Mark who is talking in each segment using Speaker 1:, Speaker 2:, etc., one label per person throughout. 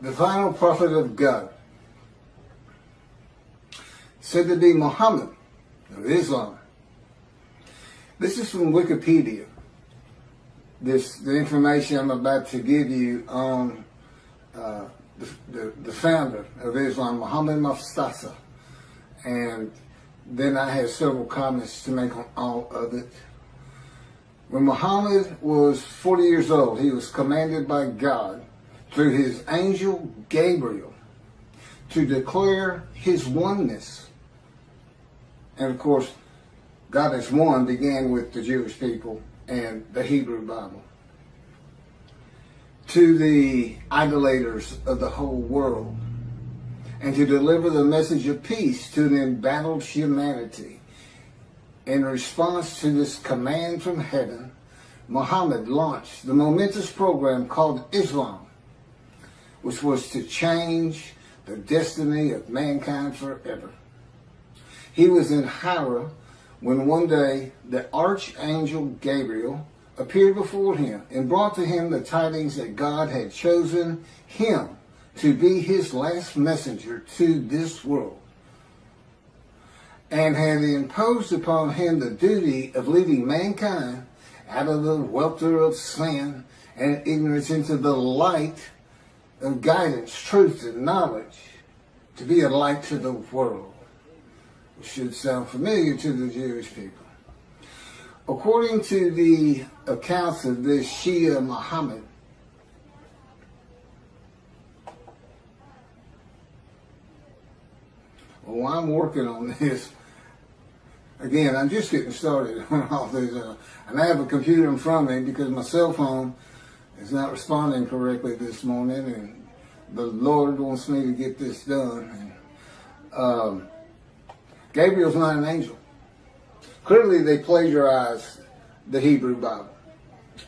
Speaker 1: the final prophet of God, said to be Mohammad of Islam. This is from Wikipedia. The information I'm about to give you on the founder of Islam, Muhammad Mustafa. And then I have several comments to make on all of it. When Muhammad was 40 years old, he was commanded by God through his angel Gabriel to declare his oneness. And of course, God is one began with the Jewish people and the Hebrew Bible. To the idolaters of the whole world, and to deliver the message of peace to an embattled humanity. In response to this command from heaven, Muhammad launched the momentous program called Islam, which was to change the destiny of mankind forever. He was in Hira when one day the Archangel Gabriel appeared before him and brought to him the tidings that God had chosen him to be his last messenger to this world, and had imposed upon him the duty of leading mankind out of the welter of sin and ignorance into the light of guidance, truth, and knowledge, to be a light to the world, which should sound familiar to the Jewish people. According to the accounts of this Shia Muhammad, well, I'm working on this. Again, I'm just getting started on all this. And I have a computer in front of me because my cell phone is not responding correctly this morning, and the Lord wants me to get this done. And, Gabriel's not an angel. Clearly, they plagiarized the Hebrew Bible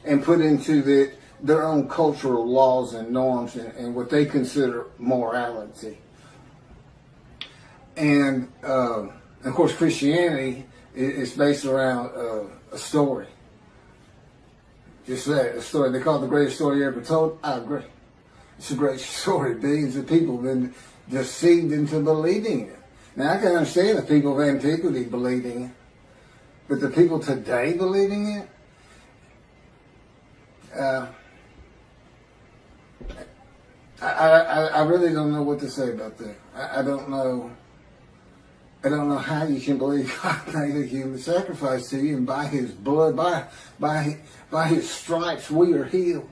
Speaker 1: and put into their own cultural laws and norms and what they consider morality. And of course, Christianity is based around a story. Just that, a story. They call it the greatest story ever told. I agree. It's a great story. Billions of people have been deceived into believing it. Now, I can understand the people of antiquity believing it, but the people today believing it, I really don't know what to say about that. I don't know how you can believe God made a human sacrifice to you, and by his blood, by his stripes, we are healed.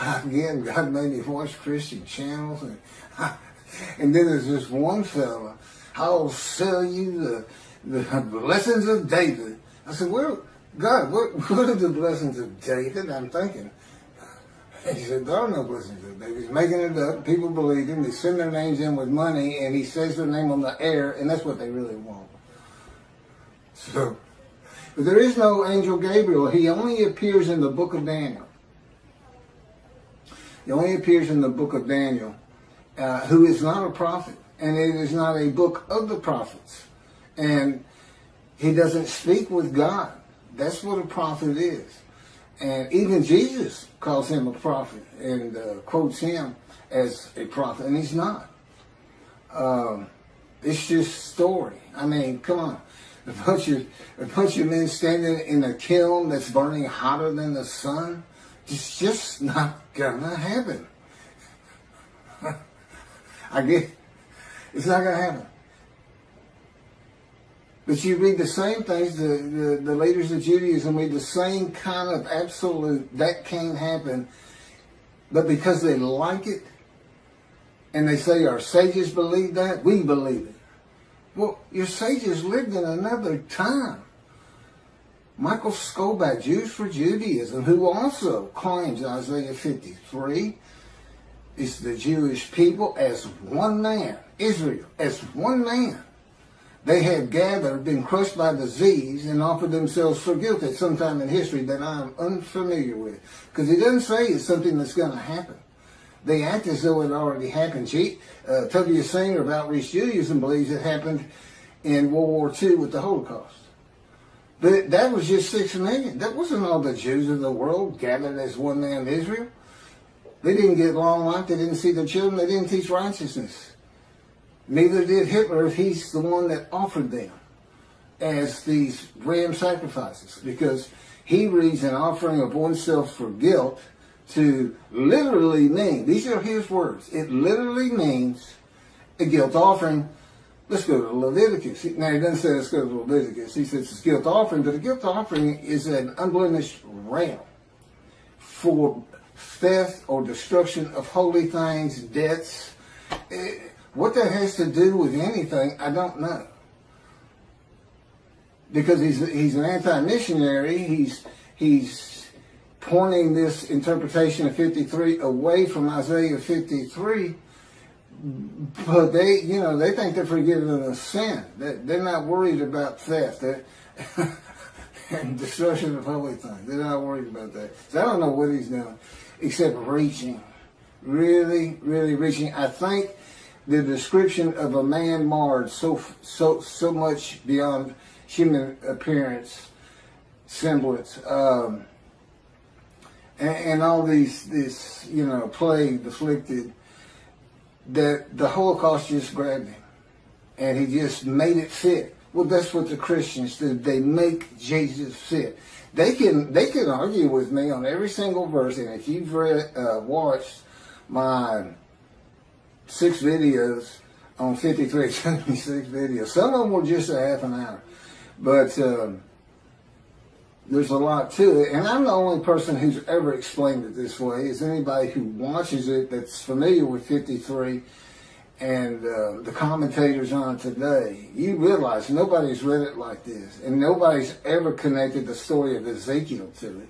Speaker 1: Again, God made me watch Christian channels, and then there's this one fella, I'll sell you the blessings of David. I said, well, God, what are the blessings of David? I'm thinking. He said, there are no blessings of David. He's making it up. People believe him. They send their names in with money, and he says their name on the air, and that's what they really want. So, but there is no angel Gabriel. He only appears in the book of Daniel. He only appears in the book of Daniel, who is not a prophet, and it is not a book of the prophets. And he doesn't speak with God. That's what a prophet is. And even Jesus calls him a prophet and quotes him as a prophet, and he's not. It's just story. I mean, come on. A bunch of men standing in a kiln that's burning hotter than the sun, it's just not gonna happen. I get it's not gonna happen. But you read the same things, the leaders of Judaism read the same kind of absolute, that can't happen. But because they like it, and they say our sages believe that, we believe it. Well, your sages lived in another time. Michael Skobac, Jews for Judaism, who also claims Isaiah 53 is the Jewish people as one man, Israel as one man. They had gathered, been crushed by disease, and offered themselves for guilt at some time in history that I am unfamiliar with. Because it doesn't say it's something that's going to happen. They act as though it already happened. Tobias Singer of Outreach Judaism believes it happened in World War II with the Holocaust. But that was just 6 million. That wasn't all the Jews of the world gathered as one man Israel. They didn't get long life. They didn't see their children. They didn't teach righteousness. Neither did Hitler if he's the one that offered them as these ram sacrifices, because he reads an offering of oneself for guilt to literally mean, these are his words, it literally means a guilt offering. Let's go to Leviticus. Now, he doesn't say let's go to Leviticus. He says it's a guilt offering, but a guilt offering is an unblemished ram for theft or destruction of holy things, debts. What that has to do with anything, I don't know. Because he's an anti-missionary. He's pointing this interpretation of 53 away from Isaiah 53. But they think they're forgiven of sin. They're not worried about theft and destruction of holy things. They're not worried about that. So I don't know what he's doing, except reaching, really, really reaching. I think the description of a man marred so much beyond human appearance, semblance, and all this plague afflicted, that the Holocaust just grabbed him and he just made it fit. Well, that's what the Christians do. They make Jesus fit. They can argue with me on every single verse, and if you've watched my 6 videos on 53, 76 videos, some of them were just a half an hour, but there's a lot to it, and I'm the only person who's ever explained it this way. Is anybody who watches it that's familiar with 53 and the commentators on it today, you realize nobody's read it like this, and nobody's ever connected the story of Ezekiel to it.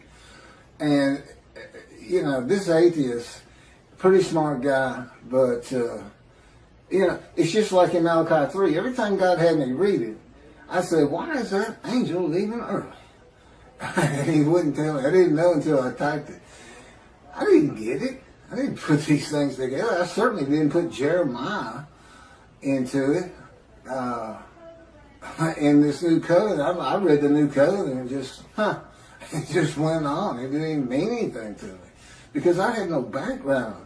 Speaker 1: And, this atheist, pretty smart guy, but, it's just like in Malachi 3. Every time God had me read it, I said, why is that angel leaving early? And he wouldn't tell me. I didn't know until I typed it. I didn't get it. I didn't put these things together. I certainly didn't put Jeremiah into it. In this new covenant, I read the new covenant and it just went on. It didn't even mean anything to me because I had no background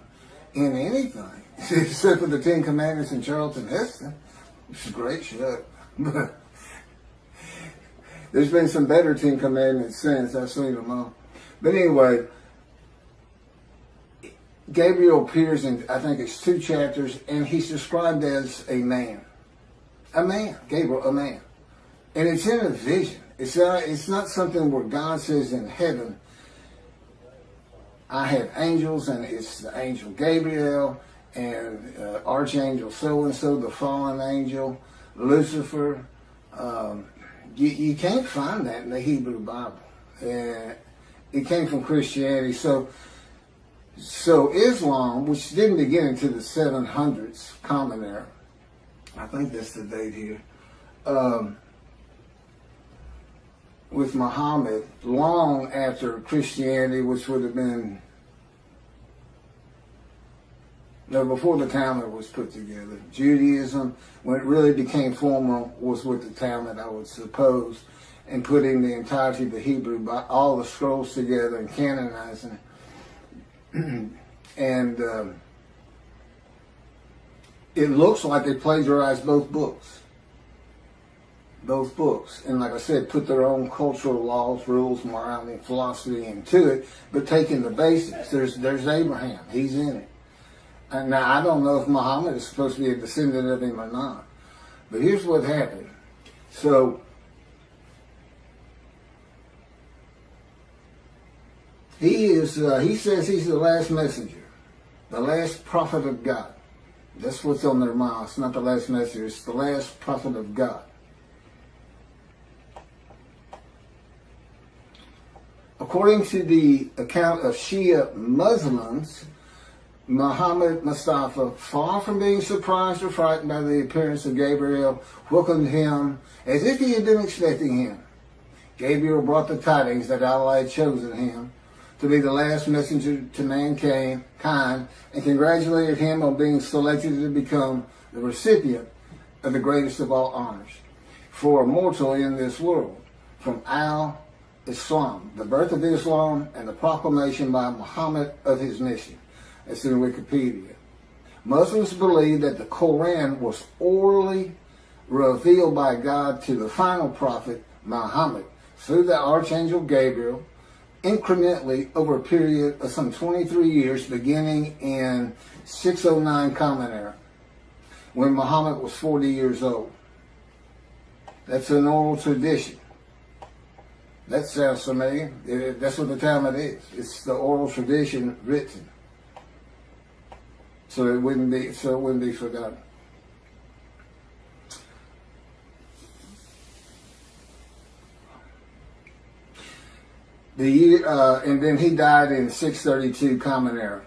Speaker 1: in anything except for the 10 Commandments and Charlton Heston. It's a great show. There's been some better 10 Commandments since. I've seen them all. But anyway, Gabriel appears in, I think it's 2 chapters, and he's described as a man. A man. Gabriel, a man. And it's in a vision. It's not something where God says in heaven, I have angels, and it's the angel Gabriel, and Archangel so-and-so, the fallen angel, Lucifer. You can't find that in the Hebrew Bible. It came from Christianity. So Islam, which didn't begin until the 700s, Common Era, I think that's the date here, with Mohammad, long after Christianity, which would have been, before the Talmud was put together. Judaism, when it really became formal, was with the Talmud, I would suppose, and putting the entirety of the Hebrew, all the scrolls together and canonizing it. And it looks like they plagiarized both books. Both books. And like I said, put their own cultural laws, rules, morality, and philosophy into it, but taking the basics. There's Abraham. He's in it. And now, I don't know if Muhammad is supposed to be a descendant of him or not. But here's what happened. So, he says he's the last messenger, the last prophet of God. That's what's on their mouths, not the last messenger. It's the last prophet of God. According to the account of Shia Muslims, Muhammad Mustafa, far from being surprised or frightened by the appearance of Gabriel, welcomed him as if he had been expecting him. Gabriel brought the tidings that Allah had chosen him to be the last messenger to mankind, and congratulated him on being selected to become the recipient of the greatest of all honors for a mortal in this world, from Al-Islam, the birth of Islam, and the proclamation by Muhammad of his mission. That's in Wikipedia. Muslims believe that the Quran was orally revealed by God to the final prophet, Muhammad, through the Archangel Gabriel, incrementally over a period of some 23 years, beginning in 609 Common Era, when Muhammad was 40 years old. That's an oral tradition. That sounds familiar. That's what the Talmud is. It's the oral tradition written, so it wouldn't be forgotten. And then he died in 632 Common Era.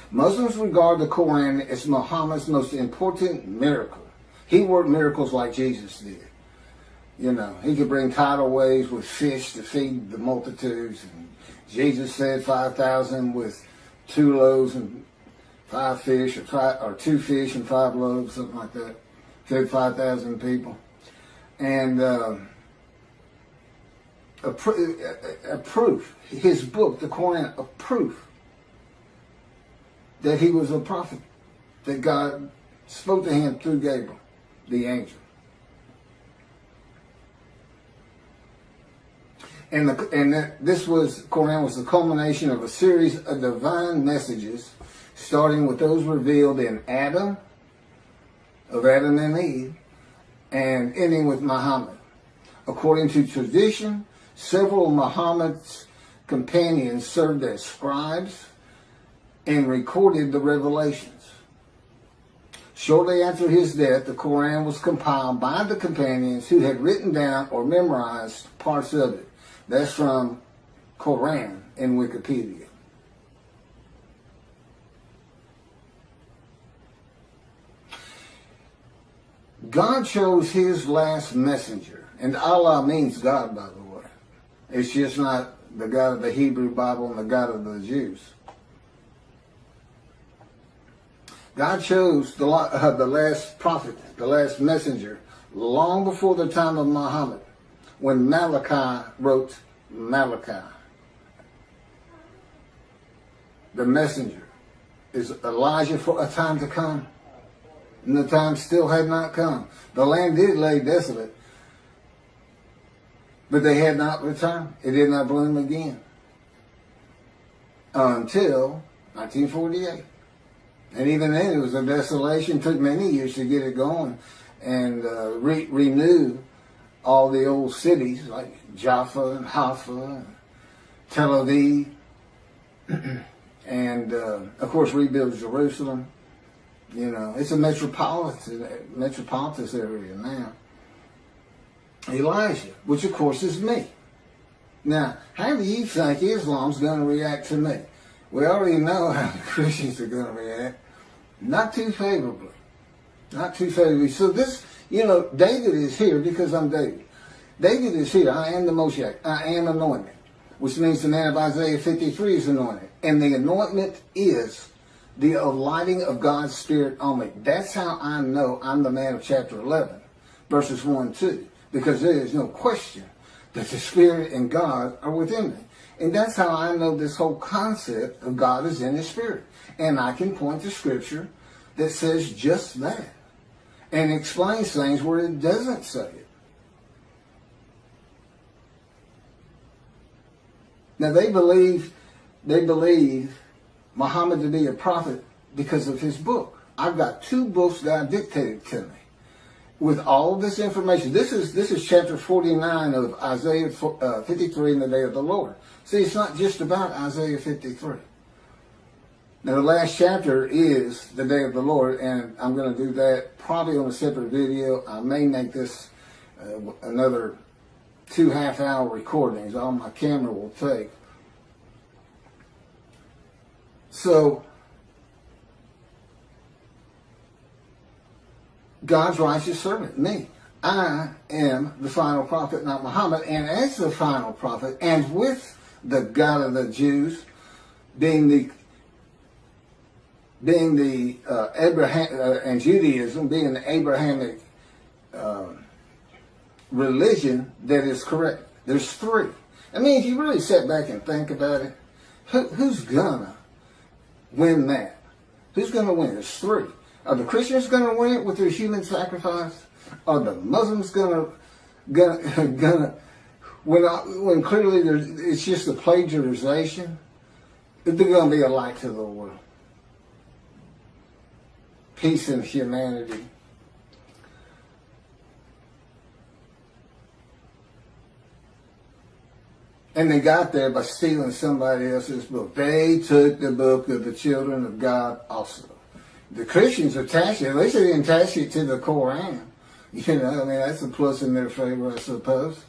Speaker 1: Muslims regard the Quran as Muhammad's most important miracle. He worked miracles like Jesus did. You know, he could bring tidal waves with fish to feed the multitudes. And Jesus fed 5,000 with 2 loaves and 5 fish, or 2 fish and 5 loaves, something like that. Fed 5,000 people. And a proof, his book, the Quran, a proof that he was a prophet, that God spoke to him through Gabriel, the angel. This Quran was the culmination of a series of divine messages, starting with those revealed in Adam and Eve, and ending with Muhammad. According to tradition, several of Muhammad's companions served as scribes and recorded the revelations. Shortly after his death, the Quran was compiled by the companions who had written down or memorized parts of it. That's from Quran in Wikipedia. God chose his last messenger. And Allah means God, by the way. It's just not the God of the Hebrew Bible and the God of the Jews. God chose the last prophet, the last messenger, long before the time of Muhammad, when Malachi wrote Malachi. The messenger is Elijah for a time to come, and the time still had not come. The land did lay desolate, but they had not returned. It did not bloom again until 1948. And even then, it was a desolation. It took many years to get it going and renew all the old cities like Jaffa and Haifa and Tel Aviv. And, of course, rebuild Jerusalem. You know, it's a metropolitan area now. Elijah, which, of course, is me. Now, how do you think Islam's going to react to me? We already know how the Christians are going to react. Not too favorably. Not too favorably. So this, you know, David is here because I'm David. David is here. I am the Moshiach. I am anointed. Which means the man of Isaiah 53 is anointed. And the anointment is the alighting of God's Spirit on me. That's how I know I'm the man of chapter 11, verses 1 and 2. Because there is no question that the Spirit and God are within me. And that's how I know this whole concept of God is in his Spirit. And I can point to Scripture that says just that. And explains things where it doesn't say it. Now they believe Muhammad to be a prophet because of his book. I've got 2 books God dictated to me with all of this information. This is chapter 49 of Isaiah 53 in the day of the Lord. See, it's not just about Isaiah 53. Now, the last chapter is the day of the Lord, and I'm going to do that probably on a separate video. I may make this another 2 half-hour recordings. All my camera will take. So, God's righteous servant, me. I am the final prophet, not Muhammad. And as the final prophet, and with the God of the Jews, being the Abraham and Judaism being the Abrahamic religion that is correct. There's 3. I mean, if you really sit back and think about it, who's gonna win that? Who's going to win? There's three. Are the Christians going to win it with their human sacrifice? Are the Muslims going to when clearly it's just a plagiarization? They're going to be a light to the world. Peace in humanity. And they got there by stealing somebody else's book. They took the book of the children of God also. The Christians attached it. At least they didn't attach it to the Quran. You know, I mean, that's a plus in their favor, I suppose.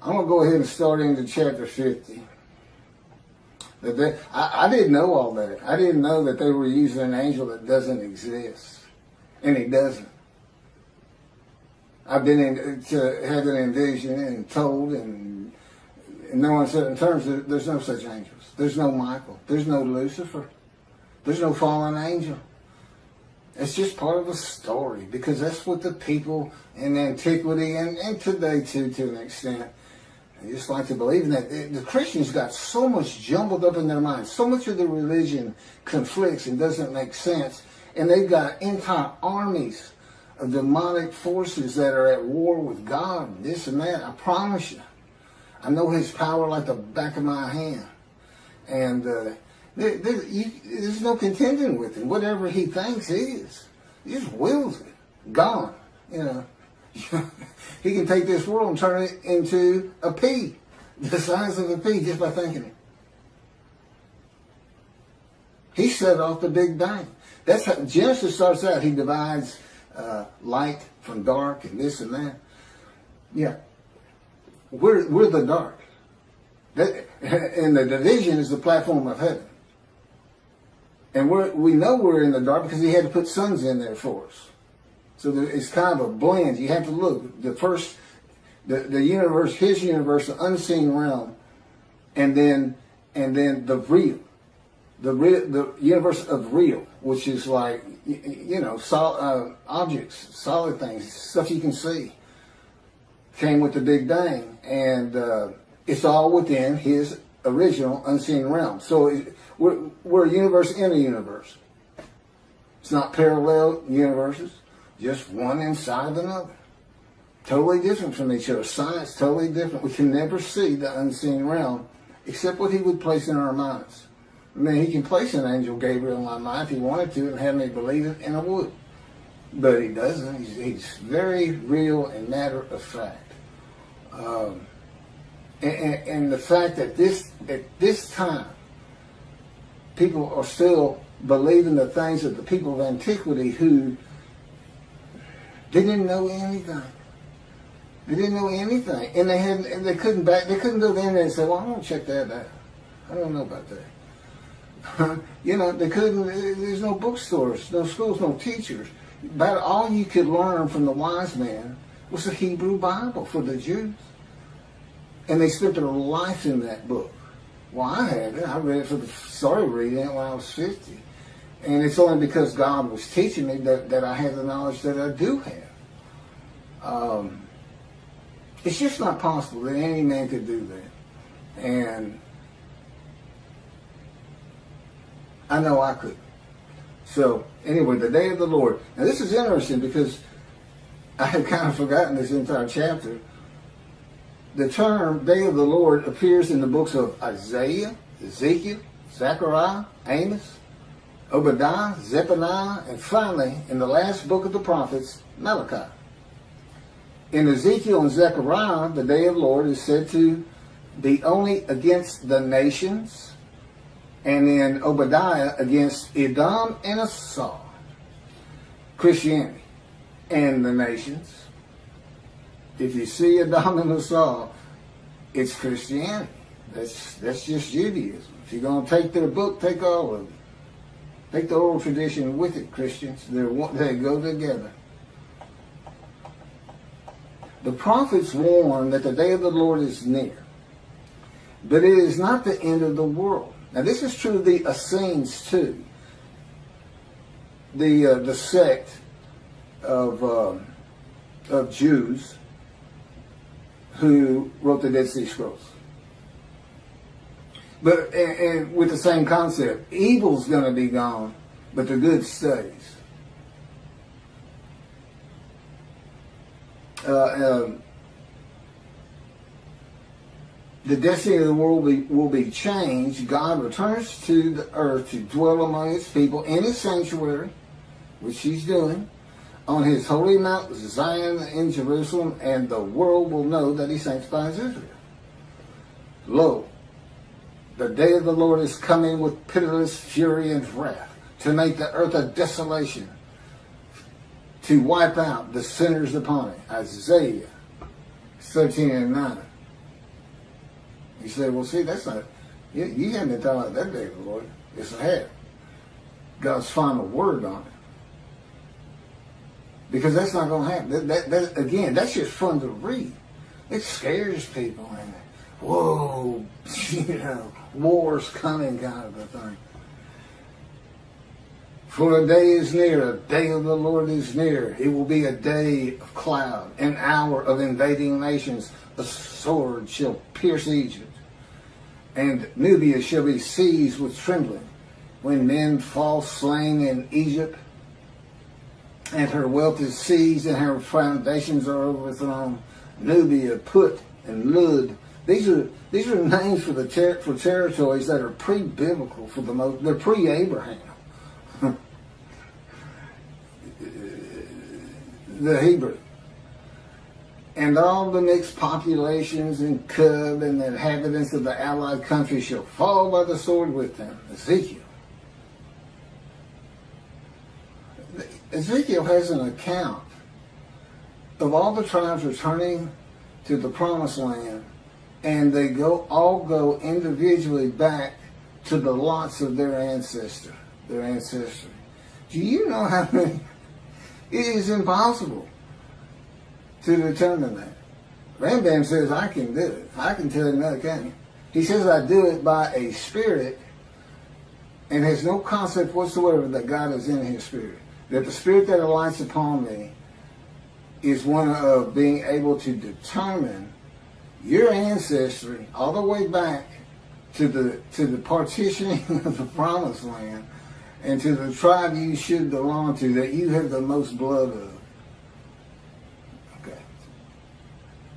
Speaker 1: I'm going to go ahead and start into chapter 50. I didn't know all that. I didn't know that they were using an angel that doesn't exist. And he doesn't. I've been had an envision and told and in no uncertain terms that there's no such angels. There's no Michael. There's no Lucifer. There's no fallen angel. It's just part of a story because that's what the people in antiquity and today too, to an extent, I just like to believe in that. The Christians got so much jumbled up in their minds. So much of the religion conflicts and doesn't make sense. And they've got entire armies of demonic forces that are at war with God, and this and that. I promise you. I know his power like the back of my hand. And there's no contending with him. Whatever he thinks is. He just wills it. Gone. You know. He can take this world and turn it into a pea. The size of a pea just by thinking it. He set off the Big Bang. That's how Genesis starts out. He divides light from dark and this and that. Yeah. We're the dark. And the division is the platform of heaven. And we know we're in the dark because he had to put suns in there for us. So it's kind of a blend. You have to look. The universe, his universe, the unseen realm, and then the real. The universe of real, which is like, you know, objects, solid things, stuff you can see, came with the Big Bang. And it's all within his original unseen realm. So we're a universe in a universe. It's not parallel universes, just one inside of another. Totally different from each other. Science, totally different. We can never see the unseen realm except what he would place in our minds. I mean, he can place an angel Gabriel in my mind if he wanted to and have me believe it, and I would. But he doesn't. He's very real and matter of fact. And the fact that at this time, people are still believing the things of the people of antiquity who didn't know anything. They didn't know anything, and they couldn't go there and say, "Well, I want to check that out. I don't know about that." You know, they couldn't. There's no bookstores, no schools, no teachers. About all you could learn from the wise men was the Hebrew Bible for the Jews, and they spent their life in that book. Well, I had it. I read it started reading it when I was 50, and it's only because God was teaching me that I had the knowledge that I do have. It's just not possible that any man could do that, and I know I could. So, anyway, the day of the Lord. Now, this is interesting because I had kind of forgotten this entire chapter. The term day of the Lord appears in the books of Isaiah, Ezekiel, Zechariah, Amos, Obadiah, Zephaniah, and finally, in the last book of the prophets, Malachi. In Ezekiel and Zechariah, the day of the Lord is said to be only against the nations, and in Obadiah against Edom and Esau, Christianity, and the nations. If you see Edom and Esau, it's Christianity. That's just Judaism. If you're going to take their book, take all of it. Take the oral tradition with it, Christians. They go together. The prophets warn that the day of the Lord is near, but it is not the end of the world. Now, this is true of the Essenes too. The sect of Jews who wrote the Dead Sea Scrolls. But and with the same concept, evil's going to be gone, but the good stays. The destiny of the world will be changed. God returns to the earth to dwell among his people in his sanctuary, which he's doing, on his holy Mount Zion in Jerusalem, and the world will know that he sanctifies Israel. Lo, the day of the Lord is coming with pitiless fury and wrath, to make the earth a desolation, to wipe out the sinners upon it. Isaiah 13:9. You say, well, see, that's not, you haven't been talking about that day of the Lord. Yes, I have. God's final word on it. Because that's not going to happen. That, again, that's just fun to read. It scares people. And whoa, war's coming kind of a thing. For a day is near, a day of the Lord is near. It will be a day of cloud, an hour of invading nations. A sword shall pierce Egypt, and Nubia shall be seized with trembling. When men fall slain in Egypt, and her wealth is seized, and her foundations are overthrown. Nubia, Put, and Lud. These are names for for territories that are pre-biblical for the most. They're pre-Abraham. The Hebrew. And all the mixed populations in Cub and the inhabitants of the allied countries shall fall by the sword with them. Ezekiel. Ezekiel has an account of all the tribes returning to the promised land, and they all go individually back to the lots of their ancestry. Do you know how many? It is impossible to determine that. Rambam says, I can do it. I can tell him that, can he? He says, I do it by a spirit, and has no concept whatsoever that God is in his spirit. That the spirit that alights upon me is one of being able to determine your ancestry all the way back to the partitioning of the promised land, and to the tribe you should belong to, that you have the most blood of. Okay.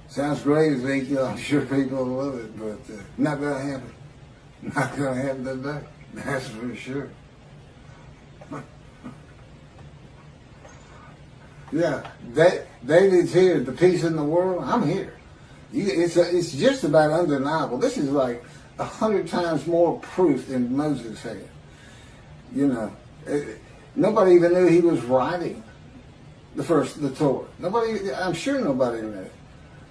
Speaker 1: Sounds great, Ezekiel. I'm sure people will love it, but not going to happen. Not going to happen today. That's for sure. Yeah, David's here. The peace in the world. I'm here. It's just about undeniable. This is like 100 times more proof than Moses had. Nobody even knew he was writing the Torah. I'm sure nobody knew.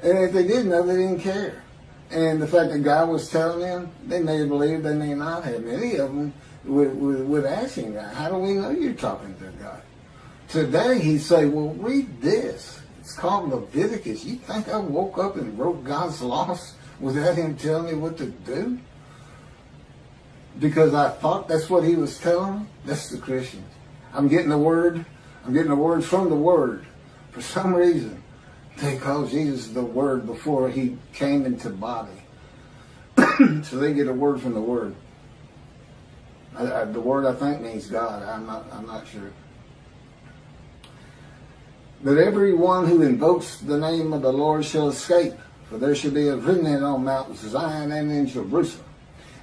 Speaker 1: And if they did know, they didn't care. And the fact that God was telling them, they may have believed, they may not have. Many of them would ask him, how do we know you're talking to God? Today he'd say, well, read this. It's called Leviticus. You think I woke up and wrote God's laws without him telling me what to do? Because I thought that's what he was telling me? That's the Christians. I'm getting the word from the word. For some reason, they call Jesus the word before he came into body. So they get a word from the word. The word, I think, means God. I'm not sure. But everyone who invokes the name of the Lord shall escape, for there shall be a remnant on Mount Zion and in Jerusalem,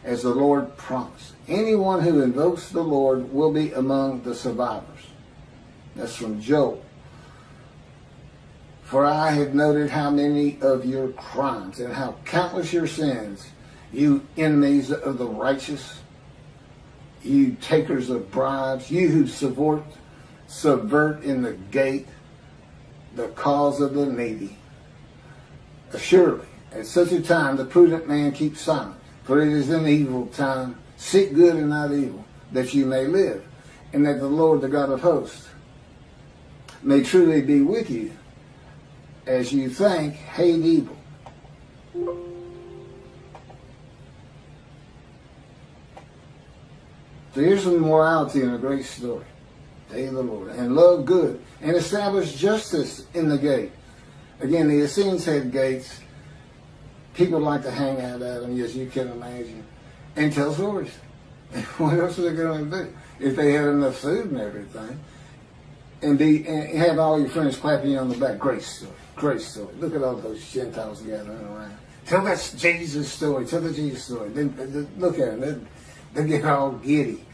Speaker 1: as the Lord promised. Anyone who invokes the Lord will be among the survivors. That's from Job. For I have noted how many of your crimes and how countless your sins, you enemies of the righteous, you takers of bribes, you who subvert in the gate the cause of the needy. Surely, at such a time, the prudent man keeps silent, for it is an evil time. Seek good and not evil, that you may live, and that the Lord, the God of hosts, may truly be with you, as you think, hate evil. So here's some morality in a great story. Day of the Lord. And love good. And establish justice in the gate. Again, the Essenes had gates. People like to hang out at them, as you can imagine. and tell stories. What else are they going to do? If they had enough food and everything, and have all your friends clapping you on the back. Great story. Great story. Look at all those Gentiles gathering around. Tell that Jesus story. Tell the Jesus story. Then look at them. They get all giddy.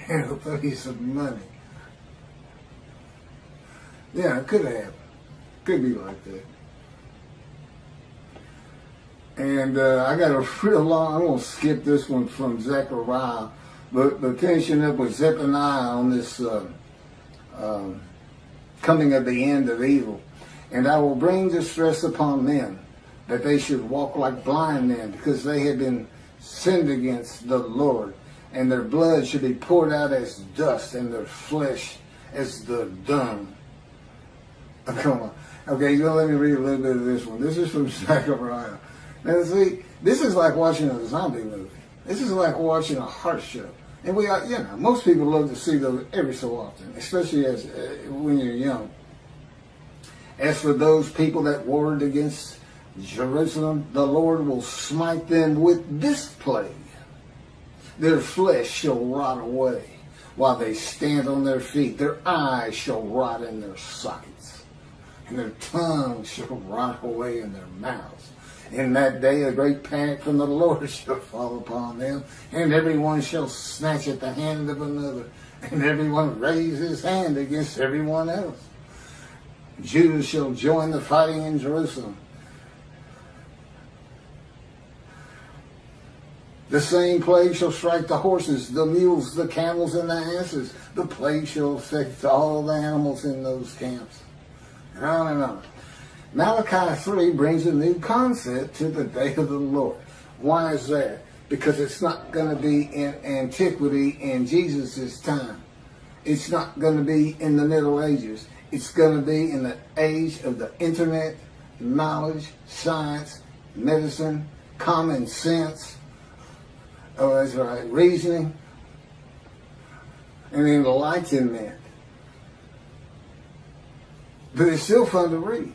Speaker 1: And they'll throw you some money. Yeah, it could happen. Could be like that. And I got a real long, I'm going to skip this one from Zechariah, but finishing up with Zephaniah on this coming of the end of evil. And I will bring distress upon them, that they should walk like blind men, because they have been sinned against the Lord. And their blood should be poured out as dust, and their flesh as the dung. Oh, come on. Okay, you're going to let me read a little bit of this one. This is from Zechariah. Now, see, this is like watching a zombie movie. This is like watching a heart show. And we are, most people love to see those every so often, especially as when you're young. As for those people that warred against Jerusalem, the Lord will smite them with this plague. Their flesh shall rot away while they stand on their feet. Their eyes shall rot in their sockets, and their tongues shall rot away in their mouths. In that day a great panic from the Lord shall fall upon them, and everyone shall snatch at the hand of another, and everyone raise his hand against everyone else. Judah shall join the fighting in Jerusalem. The same plague shall strike the horses, the mules, the camels, and the asses. The plague shall affect all the animals in those camps. And on and on. Malachi 3 brings a new concept to the day of the Lord. Why is that? Because it's not going to be in antiquity in Jesus' time. It's not going to be in the Middle Ages. It's going to be in the age of the internet, knowledge, science, medicine, common sense. Oh, that's right, reasoning, and enlightenment. But it's still fun to read.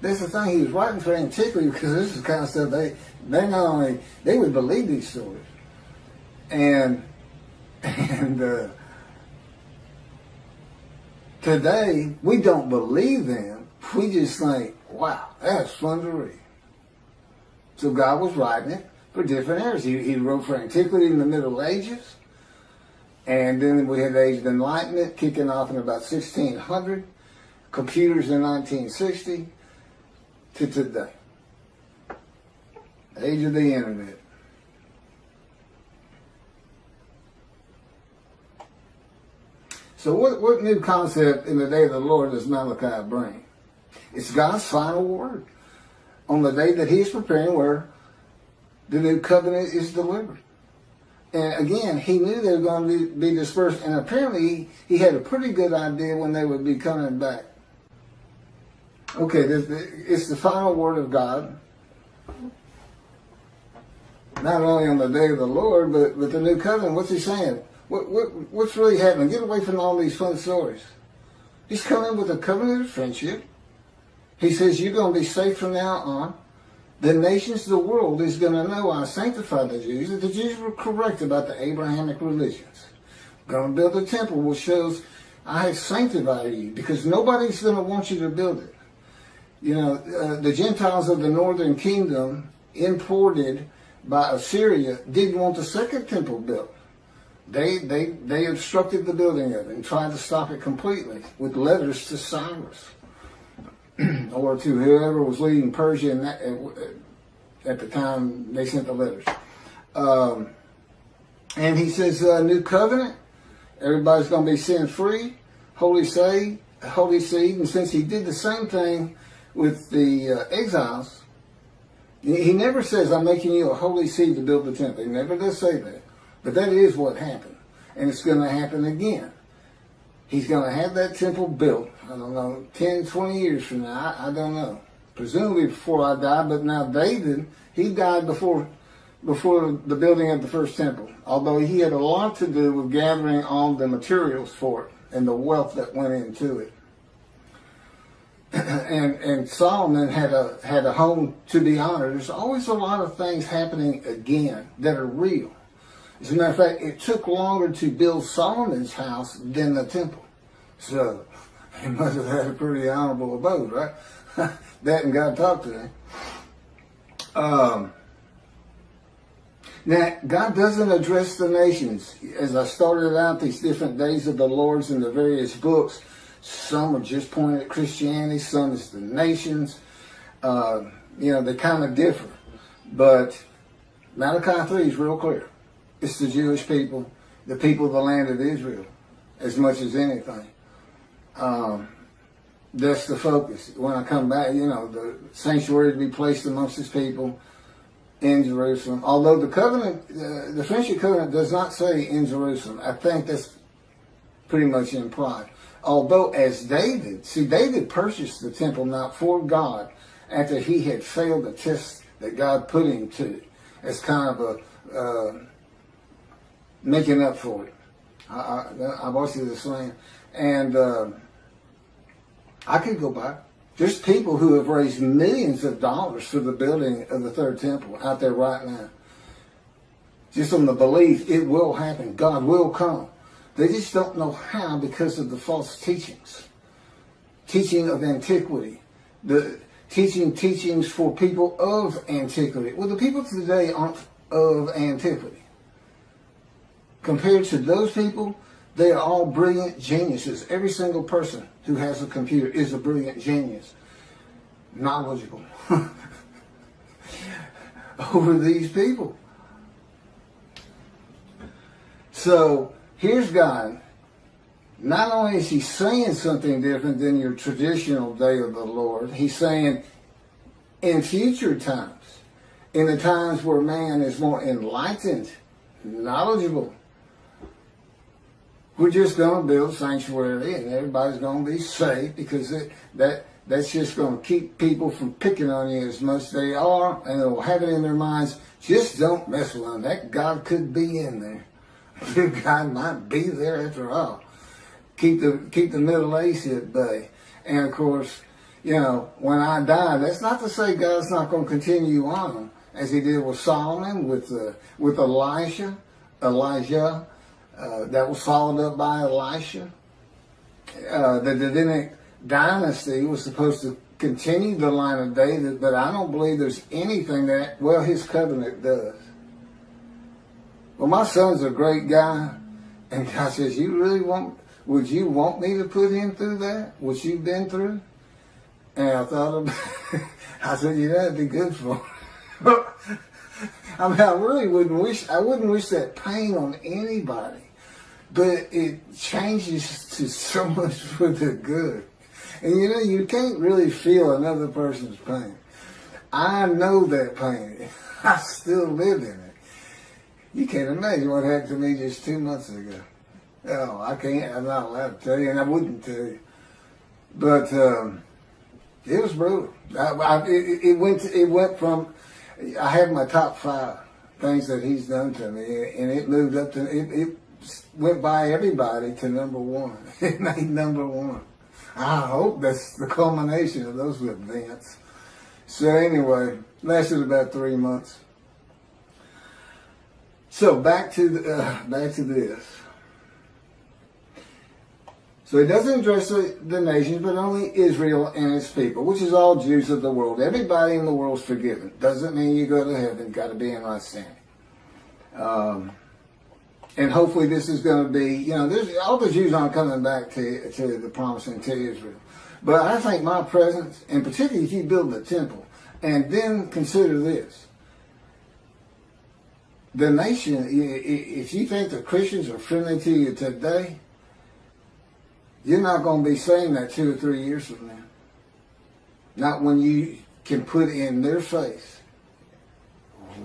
Speaker 1: That's the thing, he was writing for antiquity, because this is the kind of stuff they not only, they would believe these stories. And today, we don't believe them. We just think, wow, that's fun to read. So God was writing it for different eras. He wrote for antiquity in the Middle Ages, and then we had the Age of Enlightenment kicking off in about 1600, computers in 1960, to today. Age of the Internet. So what new concept in the day of the Lord does Malachi bring? It's God's final word on the day that he's preparing, where the new covenant is delivered. And again, he knew they were going to be dispersed, and apparently he had a pretty good idea when they would be coming back. Okay, it's the final word of God, not only on the day of the Lord, but with the new covenant. What's he saying? What's really happening? Get away from all these fun stories. He's coming with a covenant of friendship. He says you're going to be safe from now on. The nations of the world is going to know I sanctified the Jews, that the Jews were correct about the Abrahamic religions. I'm going to build a temple which shows I have sanctified you, because nobody's going to want you to build it. The Gentiles of the northern kingdom, imported by Assyria, didn't want the second temple built. They obstructed the building of it and tried to stop it completely with letters to Cyrus or to whoever was leading Persia at the time they sent the letters. And he says, new covenant, everybody's going to be sin free, holy seed. And since he did the same thing with the exiles, he never says, I'm making you a holy seed to build the temple. He never does say that. But that is what happened. And it's going to happen again. He's going to have that temple built, I don't know, 10, 20 years from now. I don't know. Presumably before I die. But now David, he died before the building of the first temple. Although he had a lot to do with gathering all the materials for it and the wealth that went into it. and Solomon had a home to be honored. There's always a lot of things happening again that are real. As a matter of fact, it took longer to build Solomon's house than the temple. So he must have had a pretty honorable abode, right? That and God talked to him. Now, God doesn't address the nations. As I started out, these different days of the Lord's in the various books, some are just pointed at Christianity, some is the nations. They kind of differ. But Malachi 3 is real clear. It's the Jewish people, the people of the land of Israel, as much as anything. That's the focus. When I come back, the sanctuary to be placed amongst his people in Jerusalem. Although the covenant, the friendship covenant does not say in Jerusalem. I think that's pretty much implied. Although as David purchased the Temple Mount for God after he had failed the test that God put him to. As kind of a making up for it. I watched you this land. And I could go back. There's people who have raised millions of dollars for the building of the third temple out there right now. Just on the belief it will happen. God will come. They just don't know how because of the false teachings. Teaching of antiquity. The teachings for people of antiquity. Well, the people today aren't of antiquity. Compared to those people, they are all brilliant geniuses. Every single person who has a computer is a brilliant genius. Knowledgeable. Over these people. So, here's God. Not only is he saying something different than your traditional day of the Lord, he's saying in future times, in the times where man is more enlightened, knowledgeable, we're just going to build sanctuary and everybody's going to be safe because that's just going to keep people from picking on you as much as they are, and they'll have it in their minds, just don't mess with them. That God could be in there. God might be there after all. Keep the Middle East at bay. And of course, when I die, that's not to say God's not going to continue on as he did with Solomon, with Elijah, that was followed up by Elisha. The Davidic dynasty was supposed to continue the line of David, but I don't believe there's anything that, his covenant does. Well, my son's a great guy, and God says, would you want me to put him through that? What you've been through? And I thought about it. I said, that'd be good for him. I mean, I really wouldn't wish that pain on anybody. But it changes to so much for the good. And you can't really feel another person's pain. I know that pain. I still live in it. You can't imagine what happened to me just 2 months ago. Oh, I can't. I'm not allowed to tell you, and I wouldn't tell you. But it was brutal. It went from, I had my top 5 things that he's done to me, and it moved up to, it went by everybody to number 1. It made number 1. I hope that's the culmination of those events. So anyway, lasted about 3 months. So back to this. So he doesn't address the nations, but only Israel and its people, which is all Jews of the world. Everybody in the world is forgiven. Doesn't mean you go to heaven. Got to be in right standing. And hopefully this is going to be, there's all the Jews aren't coming back to the promised land, to Israel. But I think my presence, and particularly if you build the temple, and then consider this. The nation, if you think the Christians are friendly to you today, you're not going to be saying that 2 or 3 years from now. Not when you can put in their face,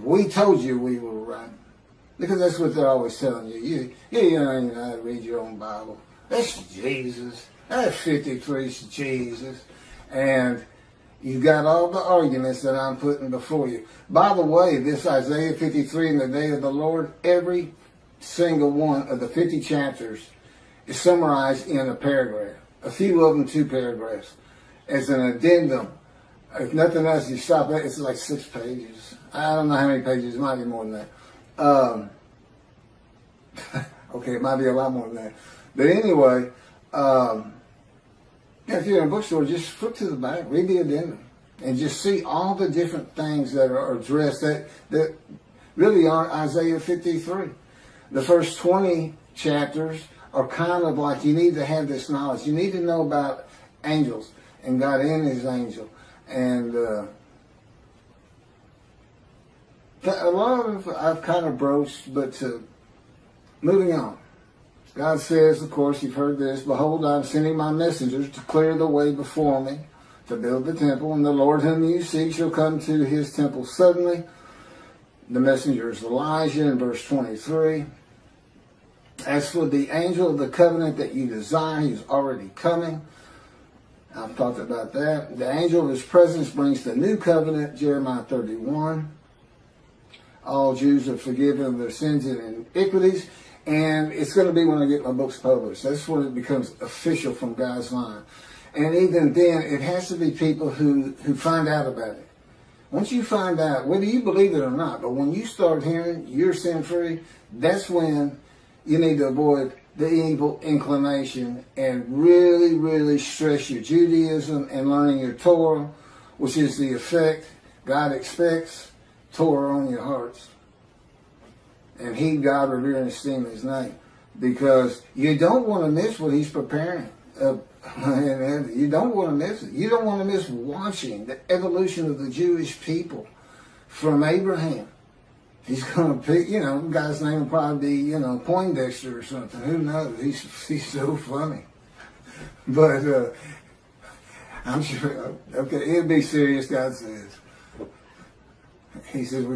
Speaker 1: we told you we were right. Because that's what they're always telling you. You don't even know how to read your own Bible. That's Jesus. That 53's Jesus. And you've got all the arguments that I'm putting before you. By the way, this Isaiah 53 in the day of the Lord, every single one of the 50 chapters is summarized in a paragraph. A few of them 2 paragraphs. as an addendum. If nothing else, you stop it. It's like 6 pages. I don't know how many pages. It might be more than that. Okay, it might be a lot more than that. But anyway, if you're in a bookstore, just flip to the back, read the addendum, and just see all the different things that are addressed that really are Isaiah 53. The first 20 chapters are kind of like, you need to have this knowledge. You need to know about angels and God in his angel. And a lot of I've kind of broached, but moving on. God says, of course, you've heard this, behold, I'm sending my messengers to clear the way before me, to build the temple, and the Lord whom you seek shall come to his temple suddenly. The messenger is Elijah in verse 23. As for the angel of the covenant that you desire, he is already coming. I've talked about that. The angel of his presence brings the new covenant, Jeremiah 31. All Jews are forgiven of their sins and iniquities. And it's going to be when I get my books published. That's when it becomes official from God's line. And even then, it has to be people who find out about it. Once you find out, whether you believe it or not, but when you start hearing you're sin free, that's when you need to avoid the evil inclination and really, really stress your Judaism and learning your Torah, which is the effect God expects, Torah on your hearts. And heed God, revere, and esteem his name. Because you don't want to miss what he's preparing. You don't want to miss it. You don't want to miss watching the evolution of the Jewish people from Abraham. He's going to pick, guy's name will probably be, Poindexter or something. Who knows? He's so funny. But I'm sure, okay, it'll be serious, God says. He says,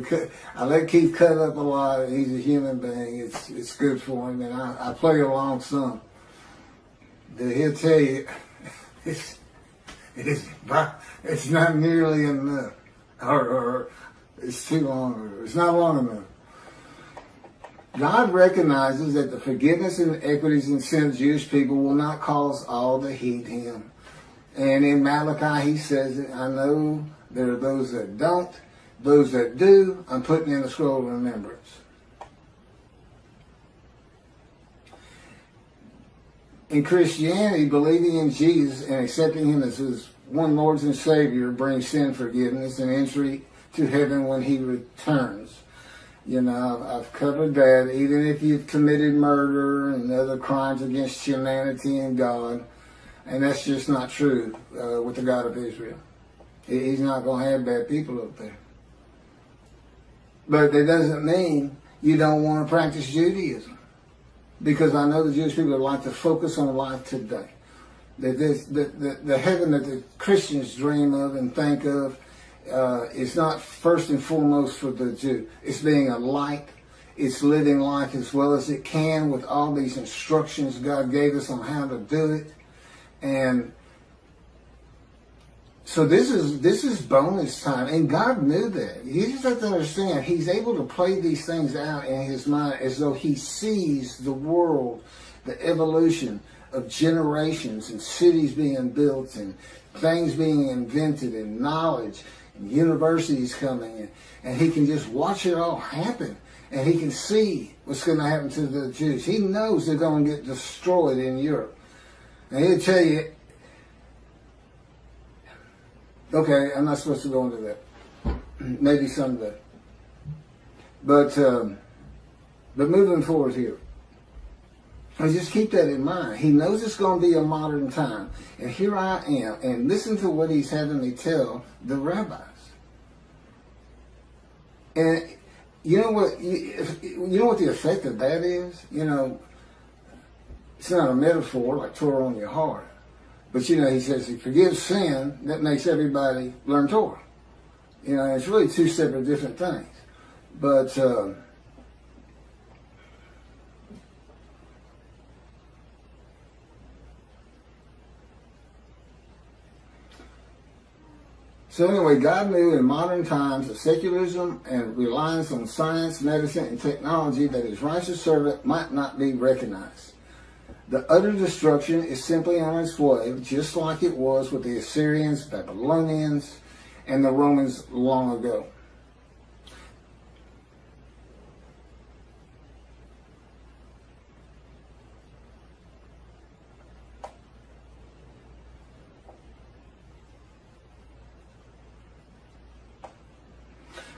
Speaker 1: I let Keith cut up a lot. He's a human being. It's good for him. And I play along some. He'll tell you, it's not nearly enough. Or it's too long. Or it's not long enough. God recognizes that the forgiveness and equities and sin of Jewish people will not cause all to heed him. And in Malachi, he says, I know there are those that don't. Those that do, I'm putting in the scroll of remembrance. In Christianity, believing in Jesus and accepting him as his one Lord and Savior brings sin forgiveness and entry to heaven when he returns. I've covered that. Even if you've committed murder and other crimes against humanity and God, and that's just not true with the God of Israel. He's not going to have bad people up there. But that doesn't mean you don't want to practice Judaism. Because I know the Jewish people like to focus on life today. The heaven that the Christians dream of and think of is not first and foremost for the Jew. It's being a light. It's living life as well as it can with all these instructions God gave us on how to do it. And so this is bonus time, and God knew that. You just have to understand, he's able to play these things out in his mind as though he sees the world, the evolution of generations and cities being built and things being invented and knowledge and universities coming in. And he can just watch it all happen. And he can see what's going to happen to the Jews. He knows they're going to get destroyed in Europe. And he'll tell you, okay, I'm not supposed to go into that. Maybe someday. But moving forward here, and just keep that in mind. He knows it's going to be a modern time. And here I am. And listen to what he's having me tell the rabbis. And you know what the effect of that is? It's not a metaphor like Torah on your heart. But, he says he forgives sin, that makes everybody learn Torah. It's really two separate different things. But, so anyway, God knew in modern times that secularism and reliance on science, medicine, and technology that his righteous servant might not be recognized. The utter destruction is simply on its way, just like it was with the Assyrians, Babylonians, and the Romans long ago.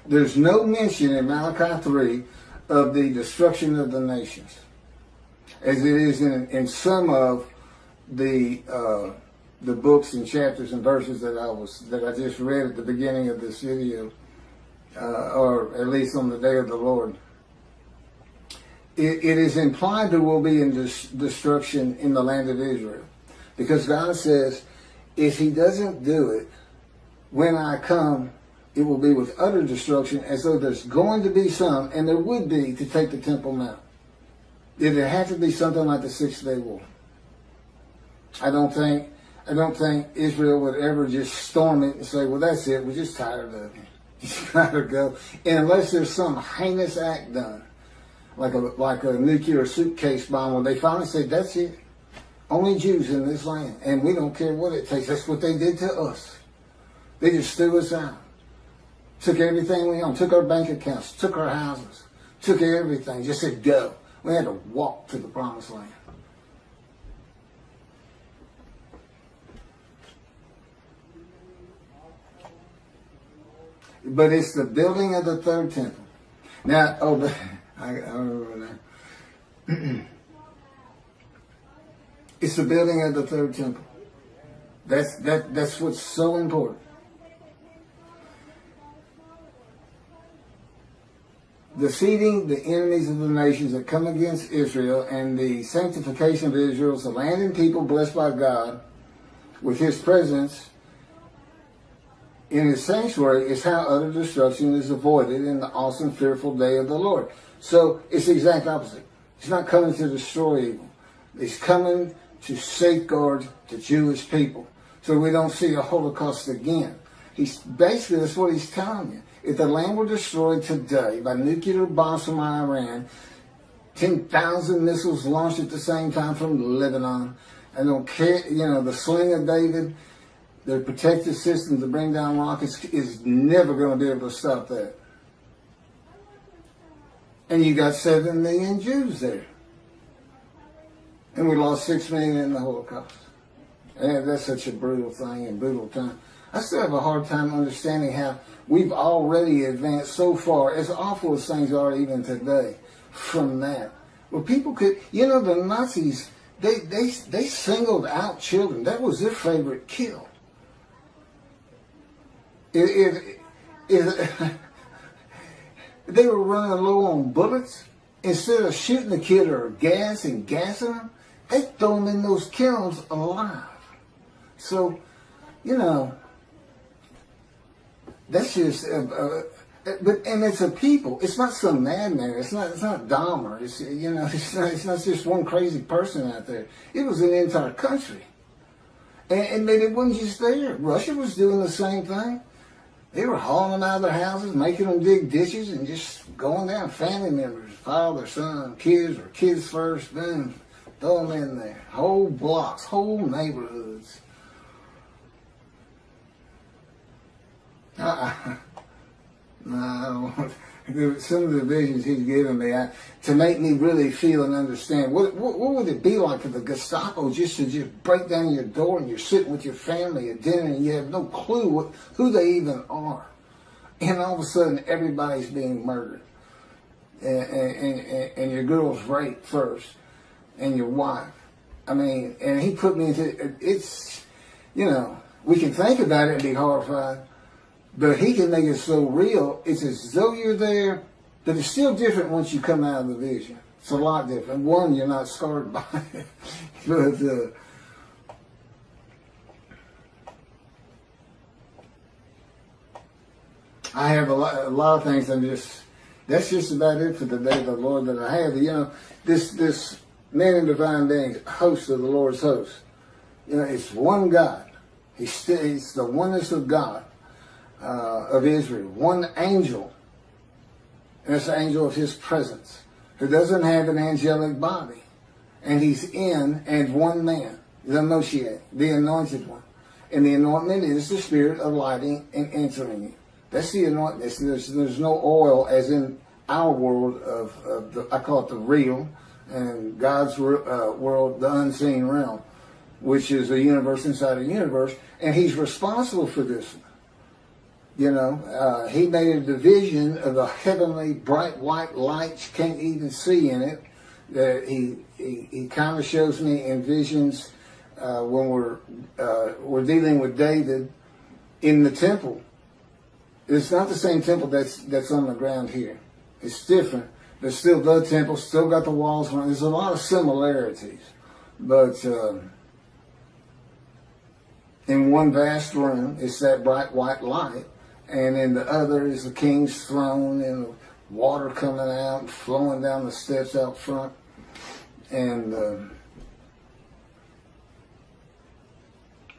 Speaker 1: There's no mention in Malachi 3 of the destruction of the nations, as it is in some of the books and chapters and verses that I just read at the beginning of this video, or at least on the day of the Lord. It is implied there will be destruction in the land of Israel, because God says, if He doesn't do it, when I come, it will be with utter destruction, as though there's going to be some, and there would be, to take the Temple Mount. It'd have to be something like the 6-day war. I don't think Israel would ever just storm it and say, well, that's it, we're just tired of it. Just gotta go. And unless there's some heinous act done, like a nuclear suitcase bomb, where they finally say, that's it. Only Jews in this land, and we don't care what it takes. That's what they did to us. They just threw us out. Took everything we owned, took our bank accounts, took our houses, took everything, just said go. We had to walk to the promised land. But it's the building of the third temple. Now, I remember that. It's the building of the third temple. That's what's so important. Defeating the enemies of the nations that come against Israel, and the sanctification of Israel as a land and people blessed by God with His presence in His sanctuary, is how utter destruction is avoided in the awesome, fearful day of the Lord. So it's the exact opposite. He's not coming to destroy evil. He's coming to safeguard the Jewish people, so we don't see a Holocaust again. Basically, that's what He's telling you. If the land were destroyed today by nuclear bombs from Iran, 10,000 missiles launched at the same time from Lebanon, and don't care, the sling of David, their protective system to bring down rockets is never going to be able to stop that. And you got 7 million Jews there. And we lost 6 million in the Holocaust. And that's such a brutal thing and brutal time. I still have a hard time understanding how we've already advanced so far, as awful as things are even today, from that. Well, people could, the Nazis, they singled out children. That was their favorite kill. If they were running low on bullets, instead of shooting the kid or gassing them, they throw them in those kilns alive. So, that's just, and it's a people. It's not some madman. It's not Dahmer. It's not just one crazy person out there. It was an entire country, and it wasn't just there. Russia was doing the same thing. They were hauling them out of their houses, making them dig ditches, and just going down family members, father, son, kids, or kids first, then throw them in there. Whole blocks, whole neighborhoods. No, some of the visions he's given me to make me really feel and understand what would it be like for the Gestapo just to break down your door and you're sitting with your family at dinner and you have no clue who they even are, and all of a sudden everybody's being murdered, and your girl's raped first, and your wife. I mean, and he put me into it's, we can think about it and be horrified. But he can make it so real, it's as though you're there, but it's still different once you come out of the vision. It's a lot different. One, you're not scarred by it. But I have a lot of things. That's just about it for the day of the Lord that I have. This man in divine being, host of the Lord's host. It's one God. He's the oneness of God. Of Israel, one angel, and it's the angel of His presence, who doesn't have an angelic body. And he's in as one man, the Moshiach, the anointed one. And the anointment is the spirit of lighting and entering you. That's the anointment. There's no oil as in our world of the, I call it the real, and God's world, the unseen realm, which is a universe inside a universe. And he's responsible for this one. You know, he made a division of the heavenly bright white lights, can't even see in it. That he kind of shows me in visions when we're dealing with David in the temple. It's not the same temple that's on the ground here. It's different. There's still the temple, still got the walls. There's a lot of similarities, but in one vast room, it's that bright white light. And in the other is the king's throne and water coming out, flowing down the steps out front. And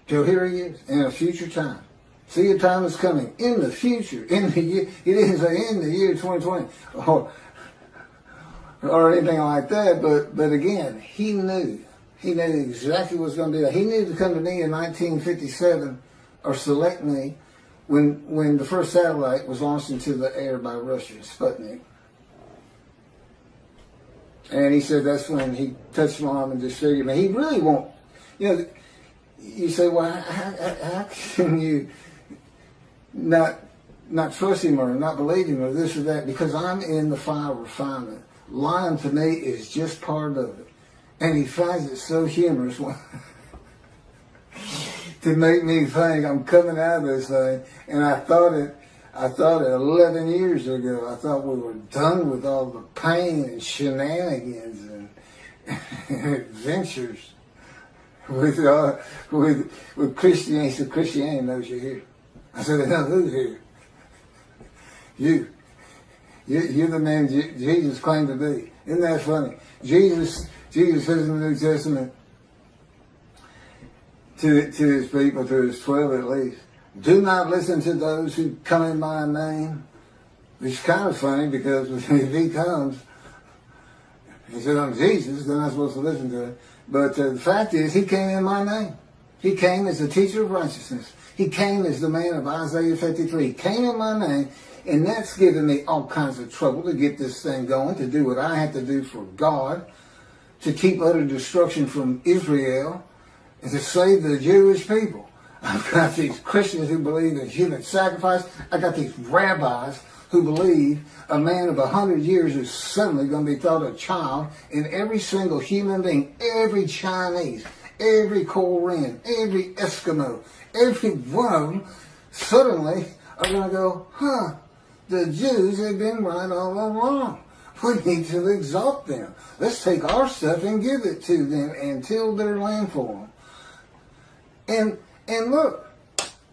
Speaker 1: so here he is in a future time. See, a time is coming in the future, in the year. He didn't say in the year 2020 or anything like that. But again, he knew exactly what was going to be there. He knew to come to me in 1957 or select me when the first satellite was launched into the air by Russia, Sputnik. And he said that's when he touched my arm and disfigured me. He really won't. You know, you say, well, how can you not trust him or not believe him or this or that? Because I'm in the fire of refinement. Lying to me is just part of it. And he finds it so humorous to make me think I'm coming out of this thing. And I thought it 11 years ago. I thought we were done with all the pain and shenanigans and adventures with Christianity. So Christianity knows you're here. I said, they know who's here. You're the man Jesus claimed to be. Isn't that funny? Jesus says in the New Testament to his people, to his 12 at least, do not listen to those who come in my name. Which is kind of funny because if he comes, he said, I'm Jesus, then I'm supposed to listen to him. But the fact is, he came in my name. He came as the teacher of righteousness. He came as the man of Isaiah 53. He came in my name, and that's given me all kinds of trouble to get this thing going, to do what I have to do for God, to keep utter destruction from Israel, and to save the Jewish people. I've got these Christians who believe in human sacrifice. I got these rabbis who believe a man of 100 years is suddenly going to be thought a child, and every single human being, every Chinese, every Korean, every Eskimo, every one of them suddenly are going to go, the Jews have been right all along. We need to exalt them. Let's take our stuff and give it to them and till their land for them. And look,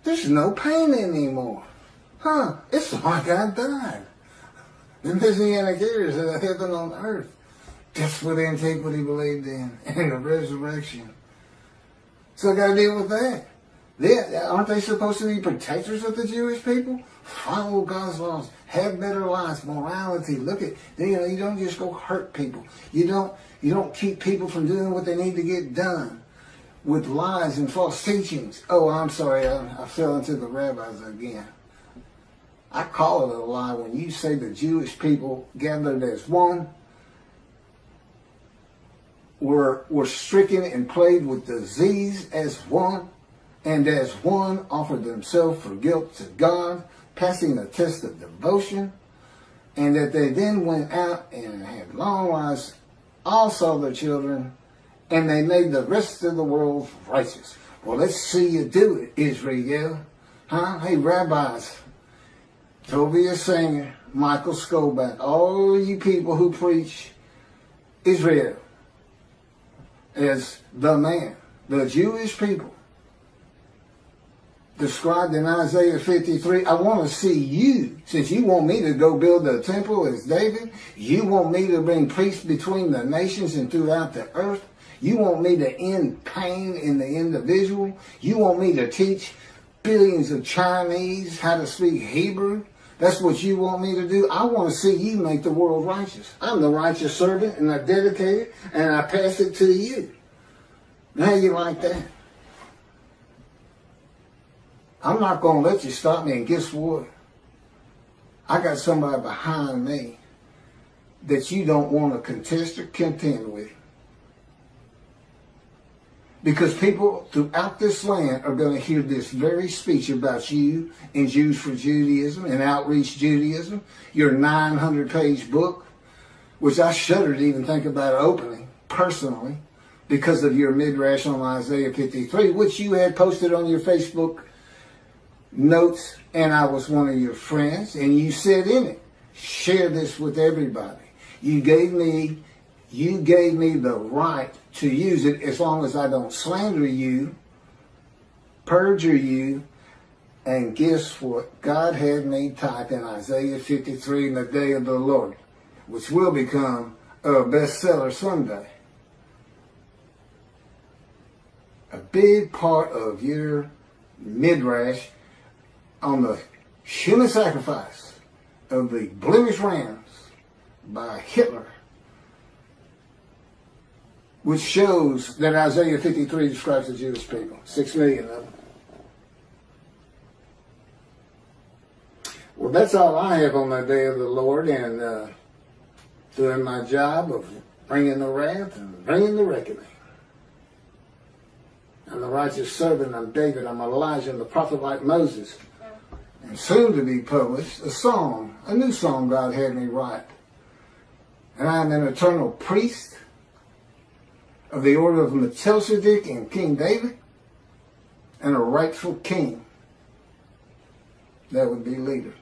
Speaker 1: there's no pain anymore. It's like I died. The Messianic eras of heaven on earth. That's what antiquity believed in, and the resurrection. So I got to deal with that. Aren't they supposed to be protectors of the Jewish people? Follow God's laws, have better lives, morality. Look at, you don't just go hurt people. You don't keep people from doing what they need to get done with lies and false teachings. Oh, I'm sorry, I fell into the rabbis again. I call it a lie when you say the Jewish people gathered as one were stricken and plagued with disease as one, and as one offered themselves for guilt to God, passing the test of devotion, and that they then went out and had long lives, all saw their children, and they made the rest of the world righteous. Well, let's see you do it, Israel. Hey, rabbis, Tobias Singer, Michael Skolback, all you people who preach Israel as the man, the Jewish people, described in Isaiah 53, I want to see you, since you want me to go build a temple as David, you want me to bring peace between the nations and throughout the earth, you want me to end pain in the individual, you want me to teach billions of Chinese how to speak Hebrew, That's what you want me to do? I want to see you make the world righteous. I'm the righteous servant, and I dedicate it, and I pass it to you. How you like that? I'm not going to let you stop me, and guess what? I got somebody behind me that you don't want to contest or contend with. Because people throughout this land are going to hear this very speech about you in Jews for Judaism and Outreach Judaism, your 900-page book, which I shudder to even think about opening personally because of your midrash on Isaiah 53, which you had posted on your Facebook notes, and I was one of your friends, and you said in it, share this with everybody. You gave me the right to use it as long as I don't slander you, perjure you, and guess what? God had me type in Isaiah 53 in the day of the Lord, which will become a bestseller someday. A big part of your midrash on the human sacrifice of the blemished rams by Hitler, which shows that Isaiah 53 describes the Jewish people, 6 million of them. Well, that's all I have on the day of the Lord, and doing my job of bringing the wrath and bringing the reckoning. I'm the righteous servant, I'm David, I'm Elijah, and the prophet like Moses. And soon to be published, a new song God had me write. And I am an eternal priest of the order of Melchizedek and King David, and a rightful king. That would be leader.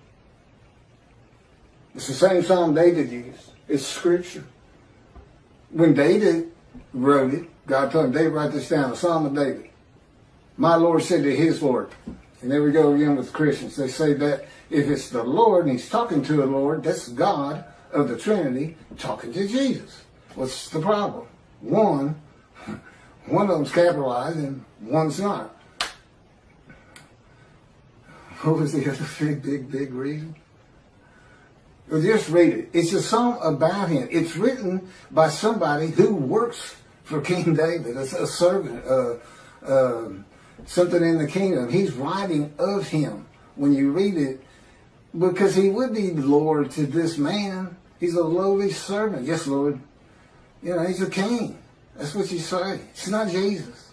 Speaker 1: It's the same song David used. It's scripture. When David wrote it, God told him, David, write this down, a Psalm of David. My Lord said to his Lord. And there we go again with Christians. They say that if it's the Lord and he's talking to the Lord, that's God of the Trinity talking to Jesus. What's the problem? One of them's capitalized and one's not. What was the other big reason? Well, just read it. It's a song about him. It's written by somebody who works for King David, a servant, something in the kingdom. He's writing of him when you read it, because he would be Lord to this man. He's a lowly servant. Yes, Lord. You know, he's a king. That's what you say. It's not Jesus.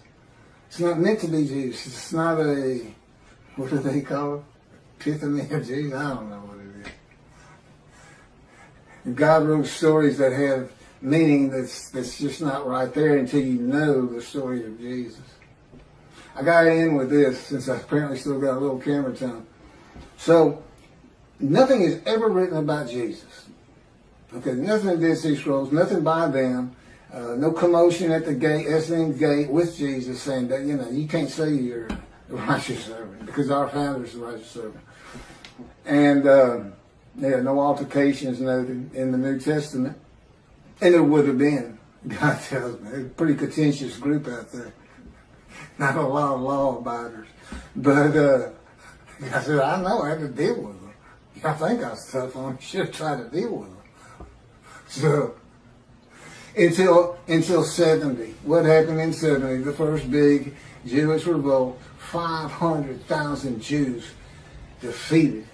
Speaker 1: It's not meant to be Jesus. It's not a, what do they call it? Epiphany of Jesus? I don't know what it is. God wrote stories that have meaning that's just not right there until you know the story of Jesus. I got to end with this, since I apparently still got a little camera time. So, nothing is ever written about Jesus. Okay, nothing in Dead Sea Scrolls, nothing by them. No commotion at the gate, Essening gate with Jesus saying that, you know, you can't say you're the righteous servant because our founder is the righteous servant. And no altercations noted in the New Testament. And there would have been, God tells me. It's a pretty contentious group out there. Not a lot of law abiders. But I said, I know, I had to deal with them. I think I was tough on them. Should have tried to deal with them. So, until 70. What happened in 70? The first big Jewish revolt. 500,000 Jews defeated.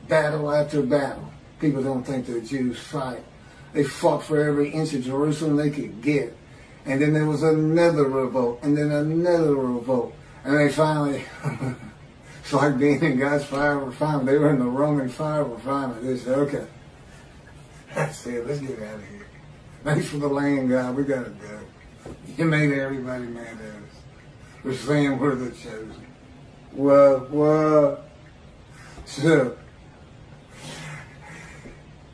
Speaker 1: Battle after battle. People don't think the Jews fight. They fought for every inch of Jerusalem they could get. And then there was another revolt. And then another revolt. And they finally, it's like being in God's fire refinement. They were in the Roman fire refinement. They said, okay, that's it. Let's get out of here. Thanks for the land, God. We got to go. You made everybody mad at us. We're saying we're the chosen. What? So,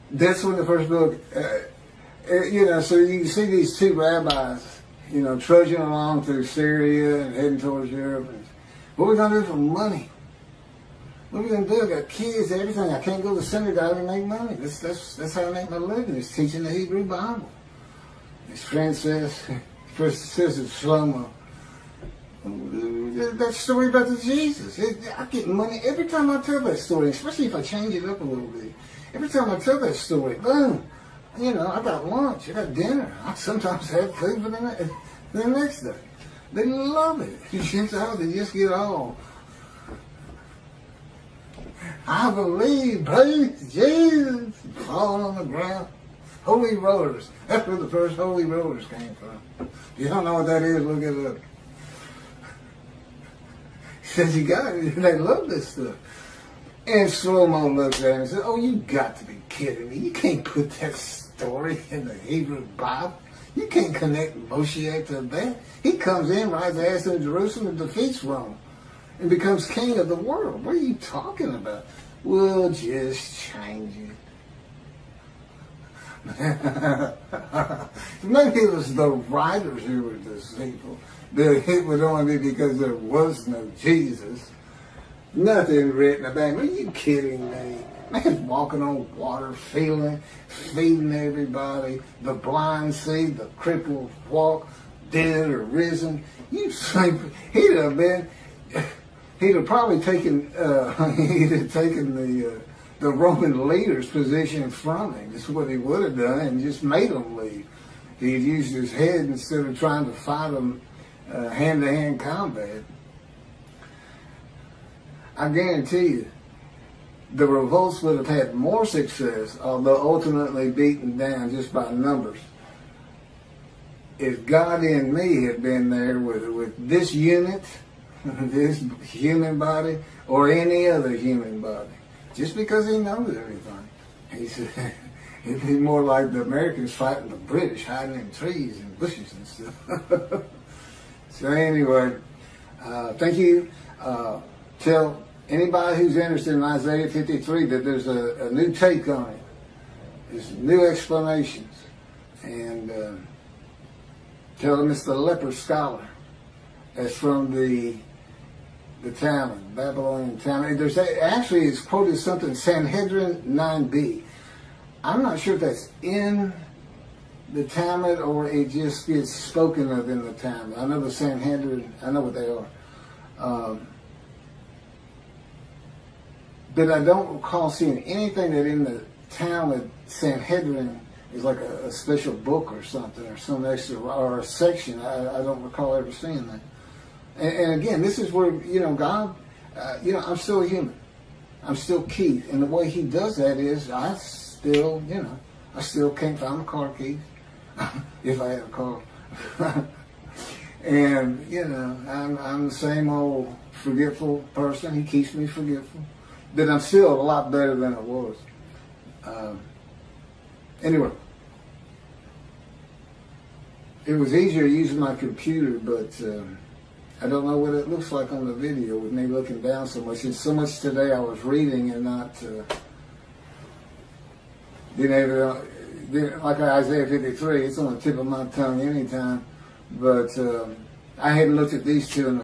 Speaker 1: that's when the first book, so you can see these two rabbis, trudging along through Syria and heading towards Europe. And what are we going to do for money? What are we going to do? I got kids, everything. I can't go to synagogue and make money. That's how I make my living, is teaching the Hebrew Bible. His friend says, first says it's Shlomo. That story about the Jesus. I get money every time I tell that story, especially if I change it up a little bit. Every time I tell that story, boom, I got lunch, I got dinner. I sometimes have food for the next day. They love it. They just get all, I believe, praise Jesus, fall on the ground. Holy rollers. That's where the first holy rollers came from. If you don't know what that is, look it up. He says, you got it. They love this stuff. And Slow-Mo looks at him and says, oh, you got to be kidding me. You can't put that story in the Hebrew Bible. You can't connect Moshiach to that. He comes in, rides ass in Jerusalem, and defeats Rome, and becomes king of the world. What are you talking about? We'll just change it. Maybe it was the writers who were deceitful. That it would only be because there was no Jesus. Nothing written about him. Are you kidding me? Man's walking on water, feeding everybody. The blind see, the crippled walk, dead or risen. You think he'd have probably taken the Roman leader's position from him. That's what he would have done, and just made them leave. He'd used his head instead of trying to fight them hand-to-hand combat. I guarantee you, the revolts would have had more success, although ultimately beaten down just by numbers, if God in me had been there with this unit, this human body, or any other human body. Just because he knows everything. He said, it'd be more like the Americans fighting the British, hiding in trees and bushes and stuff. So anyway, thank you. Tell anybody who's interested in Isaiah 53 that there's a new take on it. There's new explanations. And tell them it's the leper scholar. That's from the Talmud, Babylonian Talmud. There's actually, it's quoted something, Sanhedrin 9b. I'm not sure if that's in the Talmud or it just gets spoken of in the Talmud. I know the Sanhedrin, I know what they are. But I don't recall seeing anything that in the Talmud, Sanhedrin is like a special book or something, or some extra, or a section. I don't recall ever seeing that. And again, this is where, God, I'm still a human. I'm still Keith. And the way he does that is I still can't find my car keys. If I had a car. And, I'm the same old forgetful person. He keeps me forgetful. But I'm still a lot better than I was. Anyway. It was easier using my computer, but I don't know what it looks like on the video with me looking down so much. It's so much today I was reading and not being able to, like Isaiah 53, it's on the tip of my tongue anytime. But I hadn't looked at these two in